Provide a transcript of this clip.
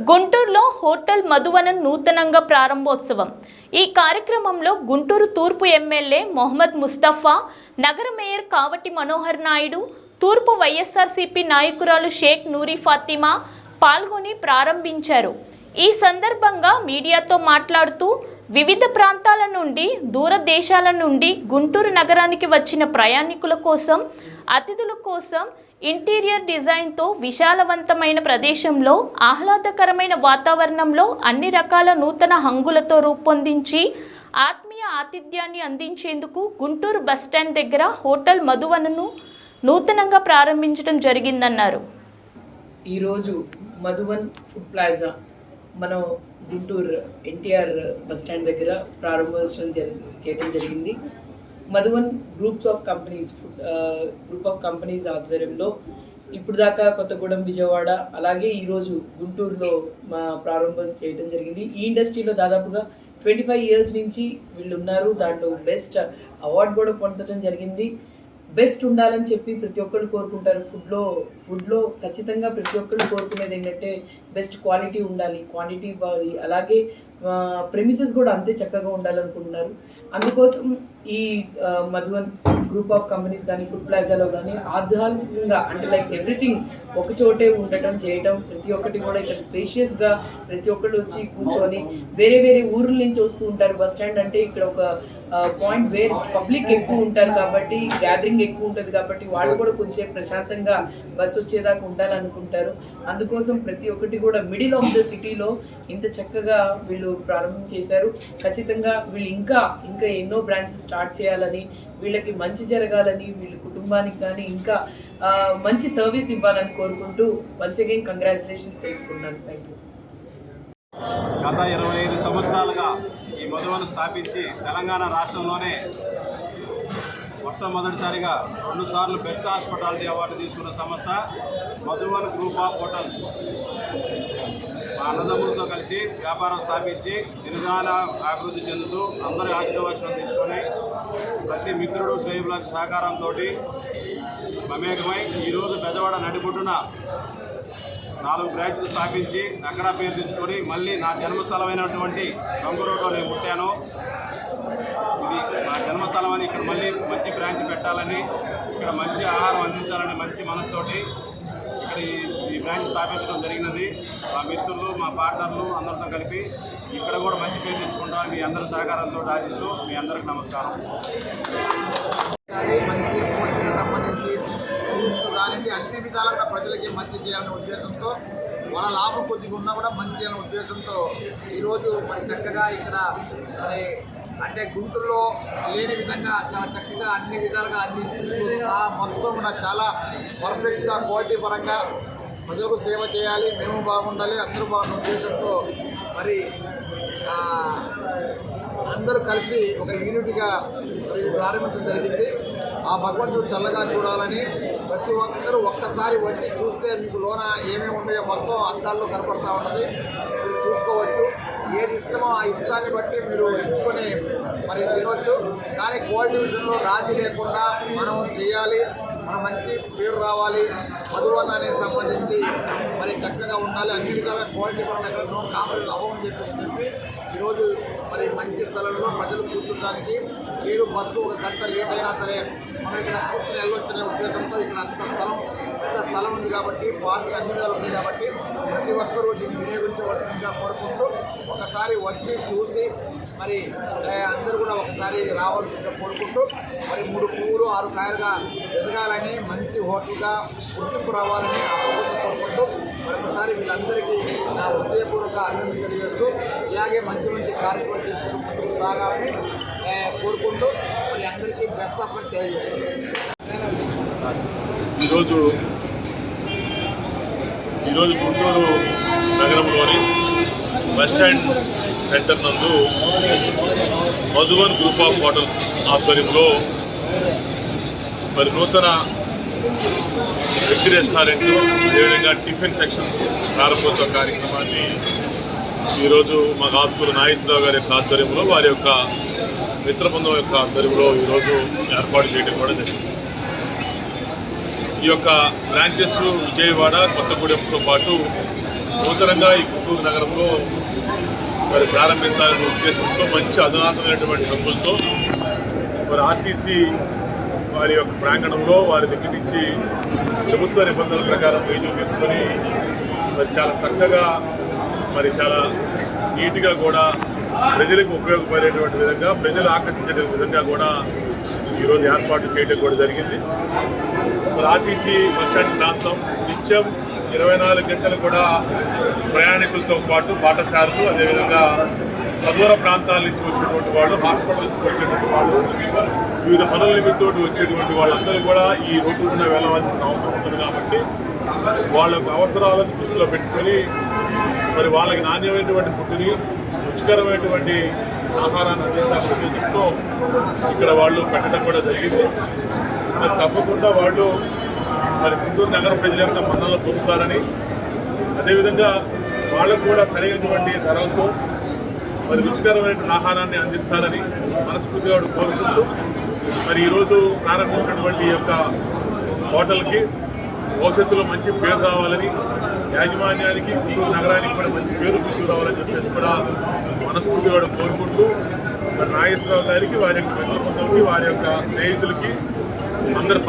గుంటూరులో హోటల్ మధువనం నూతనంగా ప్రారంభోత్సవం. ఈ కార్యక్రమంలో గుంటూరు తూర్పు ఎమ్మెల్యే మొహమ్మద్ ముస్తఫా, నగర మేయర్ కావటి మనోహర్ నాయుడు, తూర్పు వైఎస్ఆర్సీపీ నాయకురాలు షేక్ నూరి ఫాతిమా పాల్గొని ప్రారంభించారు. ఈ సందర్భంగా మీడియాతో మాట్లాడుతూ వివిధ ప్రాంతాల నుండి, దూర దేశాల నుండి గుంటూరు నగరానికి వచ్చిన ప్రయాణికుల కోసం, అతిథుల కోసం ఇంటీరియర్ డిజైన్తో విశాలవంతమైన ప్రదేశంలో ఆహ్లాదకరమైన వాతావరణంలో అన్ని రకాల నూతన హంగులతో రూపొందించి ఆత్మీయ ఆతిథ్యాన్ని అందించేందుకు గుంటూరు బస్టాండ్ దగ్గర హోటల్ మధువనను నూతనంగా ప్రారంభించడం జరిగిందన్నారు. ఈరోజు మధువన్ ఫుడ్ ప్లాజా మనం గుంటూరు ఎన్టీఆర్ బస్టాండ్ దగ్గర ప్రారంభోత్సవం చేయడం జరిగింది. మధువన్ గ్రూప్ ఆఫ్ కంపెనీస్ ఆధ్వర్యంలో ఇప్పుడు దాకా కొత్తగూడెం, విజయవాడ, అలాగే ఈరోజు గుంటూరులో ప్రారంభం చేయడం జరిగింది. ఈ ఇండస్ట్రీలో దాదాపుగా 25 years నుంచి వీళ్ళు ఉన్నారు. దాంట్లో బెస్ట్ అవార్డు కూడా పొందడం జరిగింది. బెస్ట్ ఉండాలని చెప్పి ప్రతి ఒక్కరు కోరుకుంటారు. ఫుడ్లో ఖచ్చితంగా ప్రతి ఒక్కరు కోరుకునేది ఏంటంటే బెస్ట్ క్వాలిటీ ఉండాలి, క్వాంటిటీ ఇవ్వాలి, అలాగే ప్రెమిసెస్ కూడా అంతే చక్కగా ఉండాలనుకుంటున్నారు. అందుకోసం ఈ మధువన్ గ్రూప్ ఆఫ్ కంపెనీస్ కానీ ఫుడ్ ప్లాజాలో కానీ ఆధ్యాత్మికంగా అంటే లైక్ ఎవ్రీథింగ్ ఒక చోటే ఉండటం చేయటం, ప్రతి ఒక్కటి కూడా ఇక్కడ స్పేషియస్గా ప్రతి ఒక్కరు వచ్చి కూర్చొని వేరే వేరే ఊర్ల నుంచి వస్తూ ఉంటారు. బస్ స్టాండ్ అంటే ఇక్కడ ఒక పాయింట్ వేర్ పబ్లిక్ ఎక్కువ ఉంటారు కాబట్టి, గ్యాదరింగ్ ఎక్కువ ఉంటుంది కాబట్టి వాళ్ళు కూడా కొంచెం ప్రశాంతంగా బస్సు వచ్చేదాకా ఉండాలనుకుంటారు. అందుకోసం ప్రతి ఒక్కటి కూడా మిడిల్ ఆఫ్ ద సిటీలో ఇంత చక్కగా వీళ్ళు ప్రారంభం చేశారు. ఖచ్చితంగా వీళ్ళు ఇంకా ఎన్నో బ్రాంచెస్ స్టార్ట్ చేయాలని, వీళ్ళకి మంచి జరగాలని, వీళ్ళ కుటుంబానికి కానీ ఇంకా మంచి సర్వీస్ ఇవ్వాలని కోరుకుంటూ వన్స్ అగైన్ కంగ్రాచులేషన్స్ తెలుపుకున్నాను. Thank you. గత 25 సంవత్సరాలుగా ఈ మధువను స్థాపించి తెలంగాణ రాష్ట్రంలోనే మొట్టమొదటిసారిగా 2 సార్లు బెస్ట్ హాస్పిటాలిటీ అవార్డు తీసుకున్న సంస్థ మధువన్ గ్రూప్ ఆఫ్ హోటల్స్. మా అన్నదమ్ములతో కలిసి వ్యాపారం స్థాపించి దినదినాల అభివృద్ధి చెందుతూ అందరి ఆశీర్వాదం తీసుకొని ప్రతి మిత్రుడు శ్రేయుల సహకారంతో మమేకమై ఈరోజు బెజవాడ నడిబొడ్డున 4 బ్రాంచ్లు స్థాపించి అక్కడ పేరు తెచ్చుకొని మళ్ళీ నా జన్మస్థలమైనటువంటి గంగూరులో నేను పుట్టాను. ఇది నా జన్మస్థలం అని ఇక్కడ మళ్ళీ మంచి బ్రాంచ్ పెట్టాలని, ఇక్కడ మంచి ఆహారం అందించాలని మంచి మనసుతోటి ఇక్కడ ఈ బ్రాంచ్ స్థాపించడం జరిగినది. మా మిత్రులు, మా పార్ట్నర్లు అందరితో కలిపి ఇక్కడ కూడా మంచి పేరు తెచ్చుకుంటామని మీ అందరి సహకారంతో ఆశిస్తూ మీ అందరికి నమస్కారం. మంచి పోటీకి సంబంధించి కానీ అన్ని విధాలుగా ప్రజలకి మంచి చేయాలనే ఉద్దేశంతో, వాళ్ళ లాభం కొద్దిగా ఉన్నా కూడా మంచి చేయాలనే ఉద్దేశంతో ఈరోజు మరి చక్కగా ఇక్కడ అంటే గుంటూరులో లేని విధంగా చాలా చక్కగా అన్ని విధాలుగా అన్ని చూసుకుంటా మొత్తం కూడా చాలా పర్ఫెక్ట్గా క్వాలిటీ పరంగా ప్రజలకు సేవ చేయాలి, మేము బాగుండాలి, అందరూ బాగున్న ఉద్దేశంతో మరి అందరూ కలిసి ఒక యూనిట్గా ప్రారంభించడం జరిగింది. ఆ భగవంతుడు చల్లగా చూడాలని ప్రతి ఒక్కరూ ఒక్కసారి వచ్చి చూస్తే మీకు లోన ఏమేమి ఉన్నాయో మొత్తం అద్దాల్లో కనపడతా ఉంటుంది. మీరు చూసుకోవచ్చు. ఏది ఇష్టమో ఆ ఇష్టాన్ని బట్టి మీరు ఎంచుకొని మరి తినవచ్చు. కానీ క్వాలిటీ విషయంలో రాజీ లేకుండా మనం చేయాలి, మనం మంచి పేరు రావాలి, మధువన్ అనేది సంబంధించి మరి చక్కగా ఉండాలి, అన్ని విధాలుగా క్వాలిటీ పరంగా ఎక్కడ నో కాంప్రమైజ్ అవ్వమని చెప్పి ఈరోజు మరి మంచి స్థలంలో ప్రజలు కూర్చోడానికి లేదు, బస్సు 1 గంట లేట్ అయినా సరే మనం ఇక్కడ కూర్చొని వెళ్ళొచ్చనే ఉద్దేశంతో ఇక్కడ పెద్ద స్థలం ఉంది కాబట్టి, పార్టీ అన్ని విధాలు ఉంది కాబట్టి ప్రతి ఒక్కరూ దీన్ని వినియోగించవలసిందిగా కోరుకుంటూ ఒకసారి వచ్చి చూసి మరి అందరూ కూడా ఒకసారి రావాల్సిందిగా కోరుకుంటూ మరి 3 పువ్వులు 6 కాయలుగా ఎదగాలని, మంచి హోటల్గా గుర్తింపు రావాలని కోరుకుంటూ మరొకసారి వీళ్ళందరికీ నా హృదయపూర్వక అభినందన తెలియజేస్తూ ఇలాగే మంచి కార్యక్రమం చేసుకుంటూ ముందుకు సాగాలని కోరుకుంటూ మరి అందరికీ బెస్ట్ ఆఫ్ లక్ తెలియజేస్తున్నాను. ఈరోజు గుంటూరు నగరంలోని బస్టాండ్ సెంటర్ నందు మధువన్ గ్రూప్ ఆఫ్ హోటల్స్ ఆధ్వర్యంలో మరి నూతన వెజ్ రెస్టారెంట్, అదేవిధంగా టిఫిన్ సెక్షన్ ప్రారంభోత్సవ కార్యక్రమాన్ని ఈరోజు మా ఆత్మూరు నాగేశ్వరరావు గారి యొక్క ఆధ్వర్యంలో, వారి యొక్క మిత్రబృందం యొక్క ఆధ్వర్యంలో ఈరోజు ఏర్పాటు చేయడం కూడా జరిగింది. ఈ యొక్క బ్రాంచెస్ విజయవాడ, కొత్తగూడెంతో పాటు నూతనంగా ఈ గుంటూరు నగరంలో మరి ప్రారంభించాలనే ఉద్దేశంతో మంచి అధునాతమైనటువంటి హంగులతో మరి ఆర్టీసీ వారి యొక్క ప్రాంగణంలో వారి దగ్గర నుంచి ప్రభుత్వ నిబంధనల ప్రకారం ఫీజు తీసుకొని మరి చాలా చక్కగా మరి చాలా నీట్గా కూడా ప్రజలకు ఉపయోగపడేటువంటి విధంగా ప్రజలు ఆకర్షించే విధంగా కూడా ఈరోజు ఏర్పాటు చేయడం కూడా జరిగింది. మరి ఆర్టీసీ బస్టాండ్ ప్రాంతం నిత్యం 24 గంటలు కూడా ప్రయాణికులతో పాటు పాఠశాలలు, అదేవిధంగా సదూర ప్రాంతాల నుంచి వచ్చేటువంటి వాళ్ళు, హాస్పిటల్స్కి వచ్చేటువంటి వాళ్ళు, వివిధ పనుల నిమిత్తం వచ్చేటువంటి వాళ్ళందరూ కూడా ఈ రోడ్డు గుండా వెళ్ళవలసిన అవసరం ఉంటుంది. కాబట్టి వాళ్ళ అవసరాలను దృష్టిలో పెట్టుకొని మరి వాళ్ళకి నాణ్యమైనటువంటి ఫుడ్ని, రుచికరమైనటువంటి ఆహారాన్ని అందించాల్సిన ఉద్దేశంతో ఇక్కడ వాళ్ళు పెట్టడం కూడా జరిగింది. మరి తప్పకుండా వాళ్ళు మరి గుంటూరు నగర ప్రజల యొక్క మన్ననలు పొందుతారని, అదేవిధంగా వాళ్ళకు కూడా సరైనటువంటి ధరలతో మరి రుచికరమైనటువంటి ఆహారాన్ని అందిస్తారని మనస్ఫూర్తిగా కోరుకుంటూ మరి ఈరోజు ప్రారంభించినటువంటి ఈ యొక్క హోటల్కి భవిష్యత్తులో మంచి పేరు రావాలని, యాజమాన్యానికి, గుంటూరు నగరానికి కూడా మంచి పేరు తీసుకురావాలని చెప్పేసి కూడా మనస్ఫూర్తిగా కోరుకుంటూ మరి నాగేశ్వరరావు గారికి, వారి యొక్క మిత్రులకి, వారి యొక్క స్నేహితులకి, అందరి